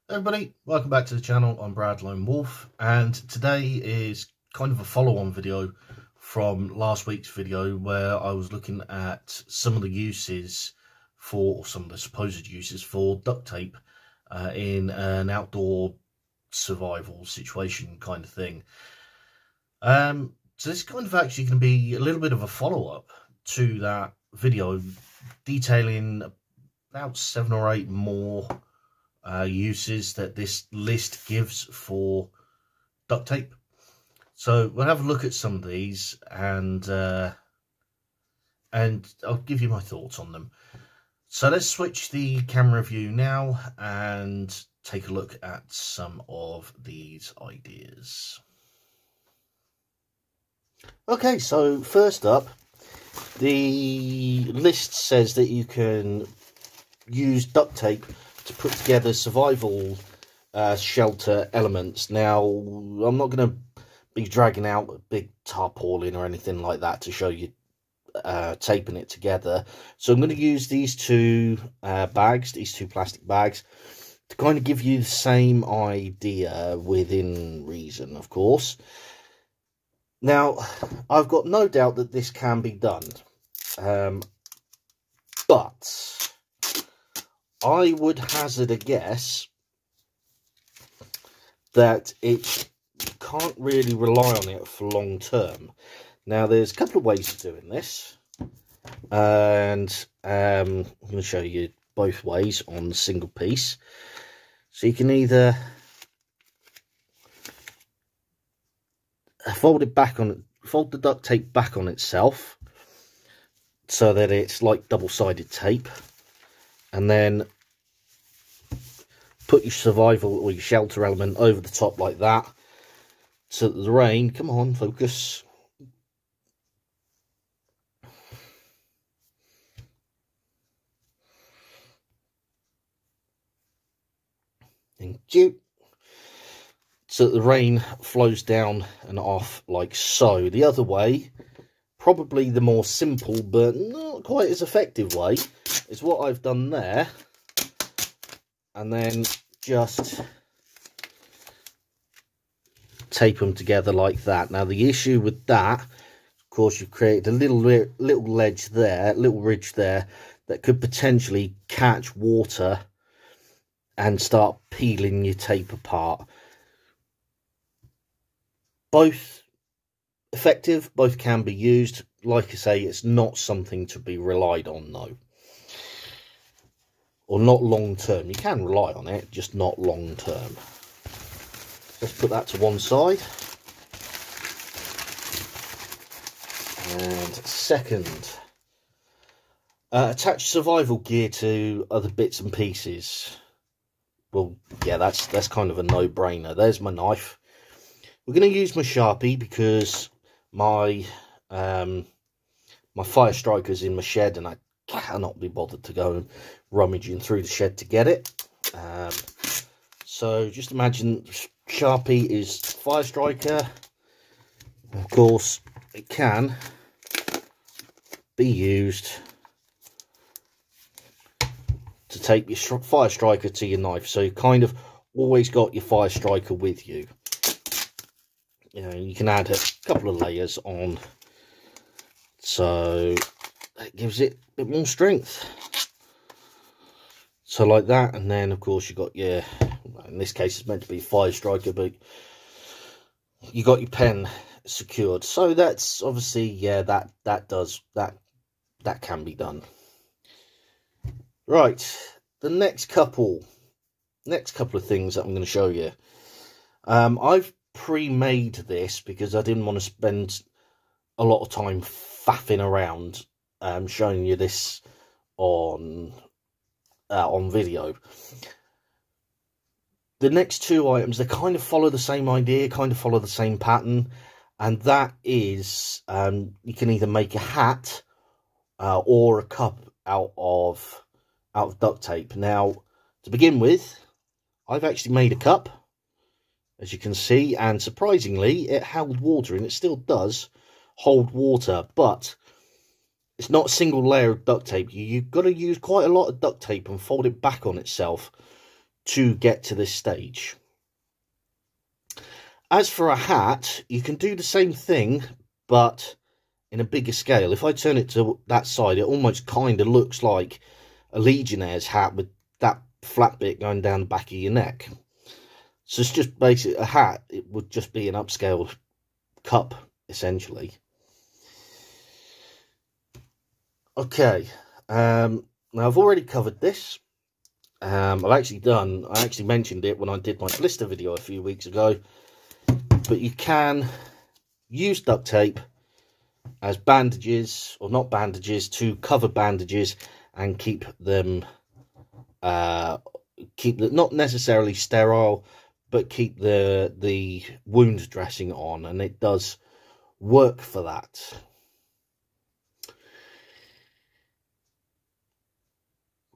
Everybody, welcome back to the channel. I'm Brad Lone Wolf, and today is kind of a follow-on video from last week's video where I was looking at some of the uses for, some of the supposed uses for duct tape in an outdoor survival situation kind of thing. So this is kind of actually going to be a little bit of a follow-up to that video, detailing about 7 or 8 more uses that this list gives for duct tape. So we'll have a look at some of these, and I'll give you my thoughts on them. So let's switch the camera view now and take a look at some of these ideas. Okay, so first up, the list says that you can use duct tape to put together survival shelter elements. Now, I'm not going to be dragging out a big tarpaulin or anything like that to show you taping it together. So I'm going to use these two bags, these two plastic bags, to kind of give you the same idea within reason, of course. Now, I've got no doubt that this can be done, but I would hazard a guess that it can't really rely on it for long term. Now, there's a couple of ways of doing this, and I'm going to show you both ways on the single piece. So you can either fold the duct tape back on itself so that it's like double-sided tape, and then put your survival or your shelter element over the top like that, so that the rain, come on, focus, thank you, so that the rain flows down and off like so. The other way, probably the more simple but not quite as effective way, is what I've done there, and then just tape them together like that. Now, the issue with that, of course, you've created a little ledge there, little ridge there, that could potentially catch water and start peeling your tape apart. Both effective, both can be used. Like I say, it's not something to be relied on, though. Or not long term. You can rely on it, just not long term. Let's put that to one side. And second, attach survival gear to other bits and pieces. Well, yeah, that's kind of a no-brainer. There's my knife. We're going to use my Sharpie because my my fire striker's in my shed, and I cannot be bothered to go and rummaging through the shed to get it. So just imagine Sharpie is fire striker. Of course, it can be used to take your fire striker to your knife. So you kind of always got your fire striker with you. You know, you can add a couple of layers on, so that gives it a bit more strength. So like that, and then of course you got your, in this case it's meant to be fire striker, but you got your pen secured. So that's obviously, yeah, that can be done. Right, the next couple of things that I'm going to show you. I've pre-made this because I didn't want to spend a lot of time faffing around showing you this on on video. The next two items, they kind of follow the same idea, kind of follow the same pattern, and that is you can either make a hat or a cup out of duct tape. Now, to begin with, I've actually made a cup, as you can see, and surprisingly, it held water, and it still does hold water, but it's not a single layer of duct tape. You've got to use quite a lot of duct tape and fold it back on itself to get to this stage. As for a hat, you can do the same thing, but in a bigger scale. If I turn it to that side, it almost kind of looks like a Legionnaire's hat with that flat bit going down the back of your neck. So it's just basically a hat. It would just be an upscale cup, essentially. Okay, now I've already covered this. I actually mentioned it when I did my blister video a few weeks ago. But you can use duct tape as bandages, or not bandages, to cover bandages and keep them, not necessarily sterile, but keep the wound dressing on, and it does work for that.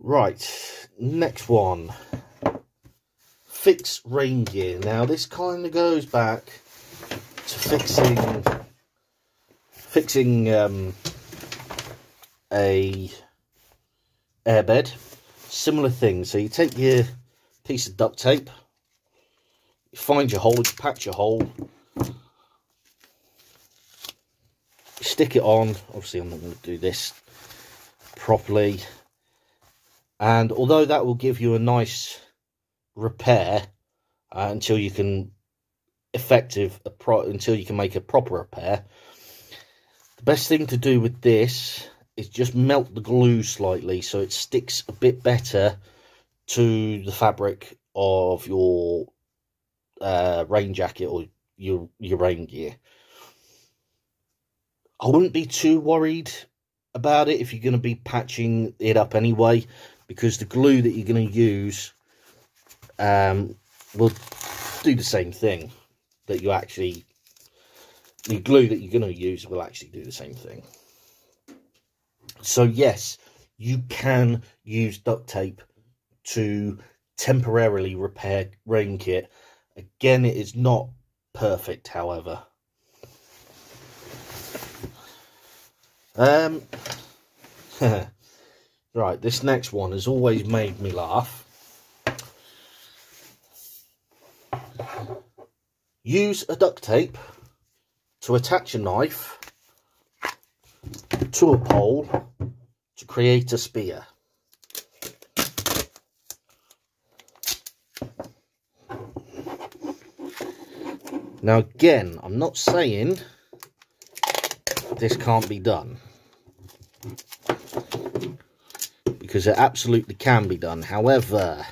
Right, next one. Fix rain gear. Now this kind of goes back to fixing a airbed. Similar thing. So you take your piece of duct tape, you find your hole, you patch your hole, you stick it on. Obviously I'm not going to do this properly, and although that will give you a nice repair until you can make a proper repair, the best thing to do with this is just melt the glue slightly so it sticks a bit better to the fabric of your rain jacket or your rain gear. I wouldn't be too worried about it if you're going to be patching it up anyway, because the glue that you're going to use will do the same thing. The glue that you're going to use will actually do the same thing. So yes, you can use duct tape to temporarily repair rain kit. Again, it is not perfect, however. Right, this next one has always made me laugh. Use a duct tape to attach a knife to a pole to create a spear. Now again, I'm not saying this can't be done, because it absolutely can be done. However,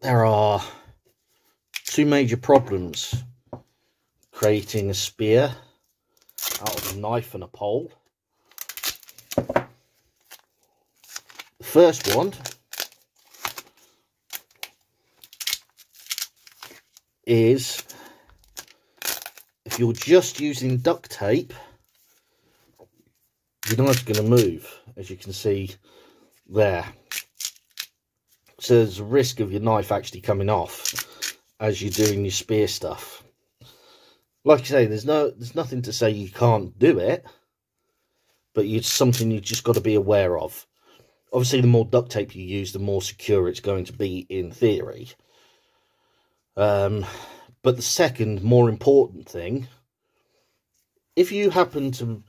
there are two major problems creating a spear out of a knife and a pole. The first one is, if you're just using duct tape, your knife's going to move, as you can see there. So there's a risk of your knife actually coming off as you're doing your spear stuff. Like I say, there's nothing to say you can't do it, but it's something you just got to be aware of. Obviously, the more duct tape you use, the more secure it's going to be in theory. But the second, more important thing, if you happen to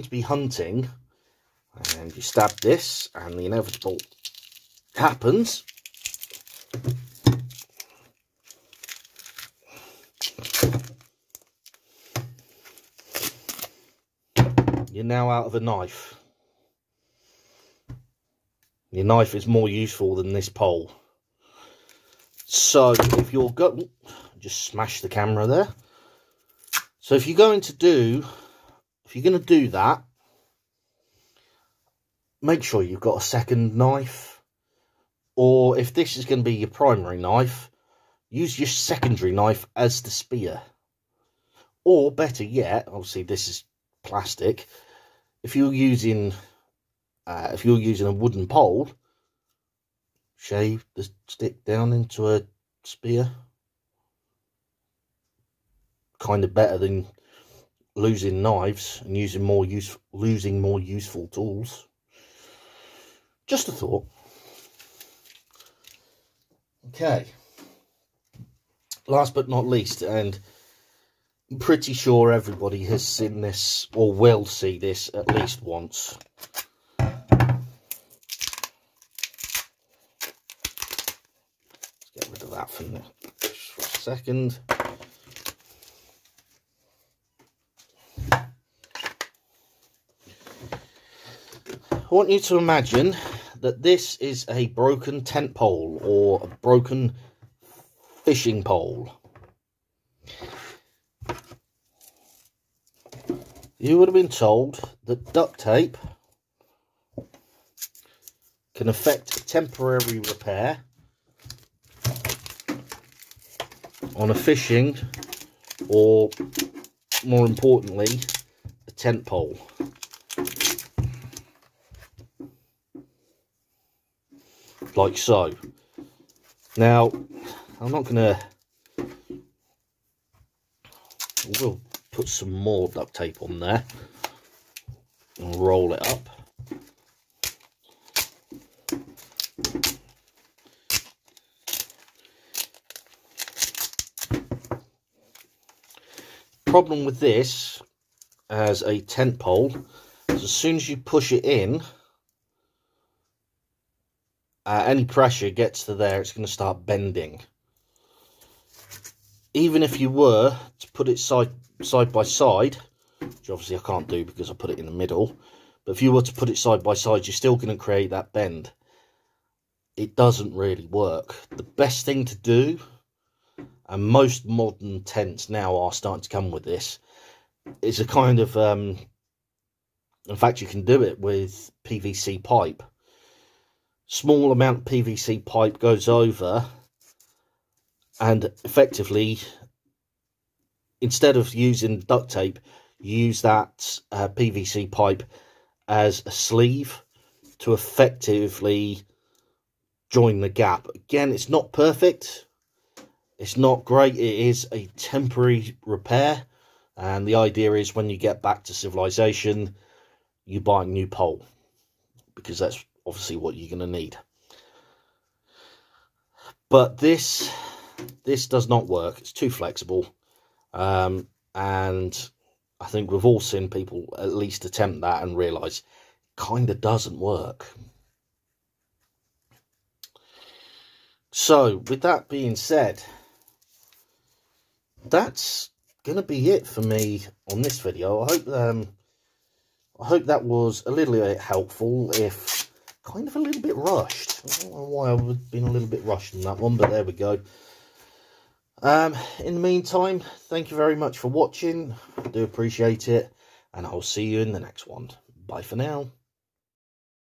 be hunting and you stab this and the inevitable happens, you're now out of a knife. Your knife is more useful than this pole. So if you're going, just smash the camera there. So if you're going to do that, make sure you've got a second knife, or if this is going to be your primary knife, use your secondary knife as the spear. Or better yet, obviously this is plastic, if you're using a wooden pole, shave the stick down into a spear. Kind of better than losing knives and losing more useful tools. Just a thought. Okay. Last but not least, and I'm pretty sure everybody has seen this or will see this at least once. Let's get rid of that for a second. I want you to imagine that this is a broken tent pole or a broken fishing pole. You would have been told that duct tape can effect temporary repair on a fishing, or more importantly, a tent pole. Like so. Now, I'm not going to... We'll put some more duct tape on there and roll it up. Problem with this as a tent pole is as soon as you push it in, any pressure gets to there, it's going to start bending. Even if you were to put it side by side, which obviously I can't do because I put it in the middle, but if you were to put it side by side, you're still going to create that bend. It doesn't really work. The best thing to do, and most modern tents now are starting to come with this, is a kind of, in fact you can do it with PVC pipe. Small amount of PVC pipe goes over, and effectively, instead of using duct tape, use that PVC pipe as a sleeve to effectively join the gap. Again, it's not perfect, it's not great, it is a temporary repair, and the idea is when you get back to civilization, you buy a new pole, because that's obviously what you're going to need. But this does not work. It's too flexible, and I think we've all seen people at least attempt that and realise it kind of doesn't work. So with that being said, that's going to be it for me on this video. I hope that was a little bit helpful, if kind of a little bit rushed. I don't know why I've been a little bit rushed on that one, but there we go. In the meantime, thank you very much for watching. I do appreciate it, and I'll see you in the next one. Bye for now.